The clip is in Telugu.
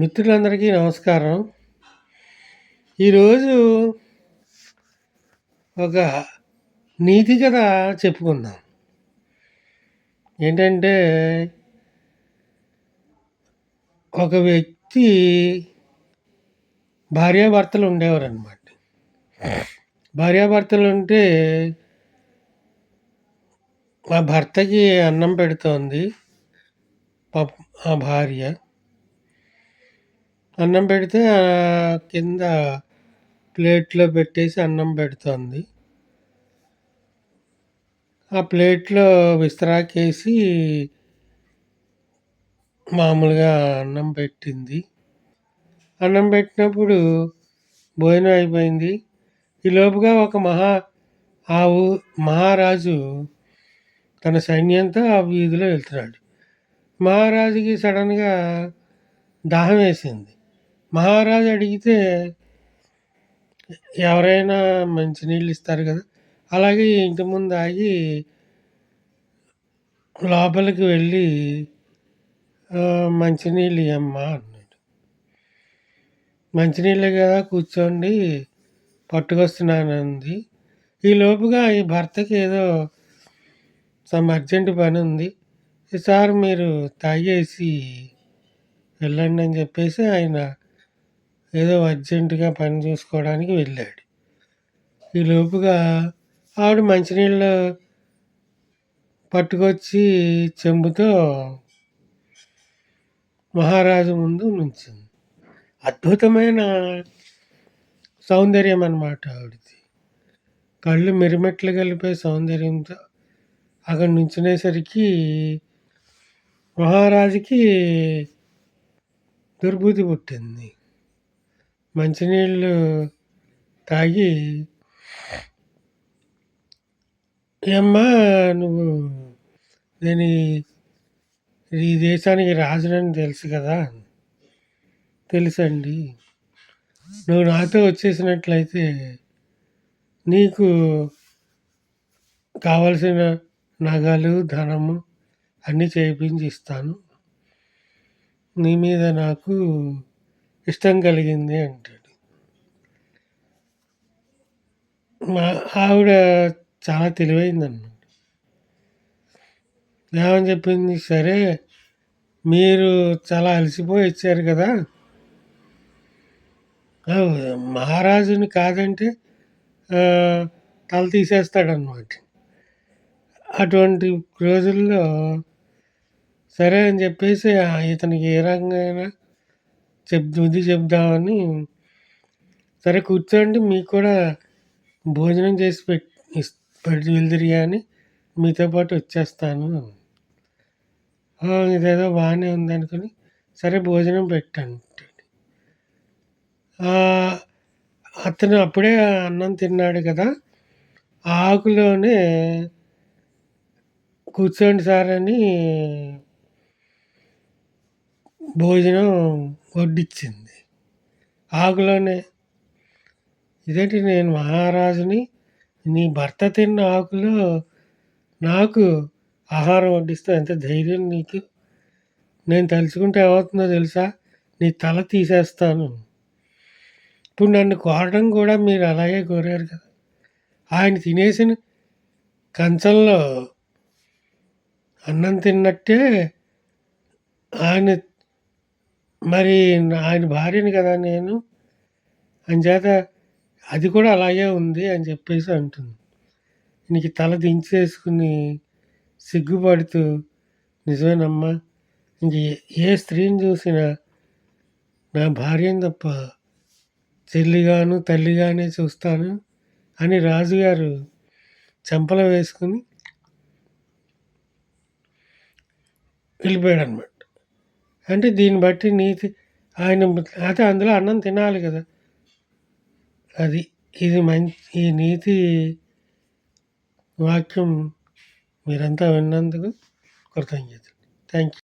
మిత్రులందరికీ నమస్కారం. ఈరోజు ఒక నీతి కథ చెప్పుకుందాం. ఏంటంటే, ఒక వ్యక్తి భార్యాభర్తలు ఉండేవారనమాట. భార్యాభర్తలుంటే ఆ భర్తకి అన్నం పెడుతోంది ఆ భార్య. అన్నం పెడితే కింద ప్లేట్‌లో పెట్టేసి అన్నం పెడుతోంది. ఆ ప్లేట్‌లో విస్తరాకేసి మామూలుగా అన్నం పెట్టింది. అన్నం పెట్టినప్పుడు భోజనం అయిపోయింది. ఈలోపుగా ఒక మహారాజు తన సైన్యంతో ఆ వీధిలో వెళ్తున్నాడు. మహారాజుకి సడన్‌గా దాహం వేసింది. మహారాజు అడిగితే ఎవరైనా మంచినీళ్ళు ఇస్తారు కదా! అలాగే ఇంటి ముందు ఆగి లోపలికి వెళ్ళి మంచినీళ్ళు ఇయ్యమ్మా అన్నాడు. మంచినీళ్ళే కదా కూర్చోండి పట్టుకొస్తున్నానంది. ఈలోపుగా ఈ భర్తకి ఏదో అర్జెంట్ పని ఉంది. సార్ మీరు తాగేసి వెళ్ళండి అని చెప్పేసి ఆయన ఏదో అర్జెంటుగా పని చూసుకోవడానికి వెళ్ళాడు. ఈలోపుగా ఆవిడ మంచినీళ్ళు పట్టుకొచ్చి చెంబుతో మహారాజు ముందు నుంచింది. అద్భుతమైన సౌందర్యం అన్నమాట ఆవిడది. కళ్ళు మిరిమెట్లు కలిపే సౌందర్యంతో అక్కడ నుంచునేసరికి మహారాజుకి దుర్బుద్ధి పుట్టింది. మంచినీళ్ళు తాగి, ఏమ్మా నువ్వు నేను ఈ దేశానికి రాజునని తెలుసు కదా. తెలుసండి. నువ్వు నాతో వచ్చేసినట్లయితే నీకు కావలసిన నగలు ధనము అన్నీ చేయించి ఇస్తాను. నీ మీద నాకు ఇష్టం కలిగింది అంటాడు. మా ఆవిడ చాలా తెలివైందన్నమాట. ఏమని చెప్పింది, సరే మీరు చాలా అలసిపోయి వచ్చారు కదా, మహారాజుని కాదంటే తల తీసేస్తాడన్నమాట. అటువంటి రోజుల్లో సరే అని చెప్పేసి ఇతనికి ఏ రకంగా బుద్ధి చెప్దామని, సరే కూర్చోండి మీకు కూడా భోజనం చేసి వెళ్దురు కానీ మీతో పాటు వచ్చేస్తాను. ఇదేదో బాగానే ఉందనుకుని సరే భోజనం పెట్టంటాడు. అతను అప్పుడే అన్నం తిన్నాడు కదా, ఆకులోనే కూర్చోండి సార్ అని భోజనం వడ్డించింది. ఆకులోనే. ఇదేంటి, నేను మహారాజుని, నీ భర్త తిన్న ఆకులో నాకు ఆహారం వడ్డిస్తే ఎంత ధైర్యం నీకు? నేను తలుచుకుంటే ఏమవుతుందో తెలుసా, నీ తల తీసేస్తాను. ఇప్పుడు నన్ను కోరడం కూడా మీరు అలాగే కోరారు కదా. ఆయన తినేసిన కంచంలో అన్నం తిన్నట్టే ఆయన మరి ఆయన భార్యని కదా నేను, అంచేత అది కూడా అలాగే ఉంది అని చెప్పేసి అంటుంది. నీకు తల దించేసుకుని సిగ్గుపడుతూ, నిజమేనమ్మా, ఇంక ఏ స్త్రీని చూసినా నా భార్యని తప్ప చెల్లిగాను తల్లిగానే చూస్తాను అని రాజుగారు చెంపలు వేసుకుని వెళ్ళిపోయాడు అనమాట. అంటే దీన్ని బట్టి నీతి ఆయన అయితే అందులో అన్నం తినాలి కదా. అది ఇది ఈ నీతి వాక్యం మీరంతా విన్నందుకు కృతజ్ఞతలు. Thank you.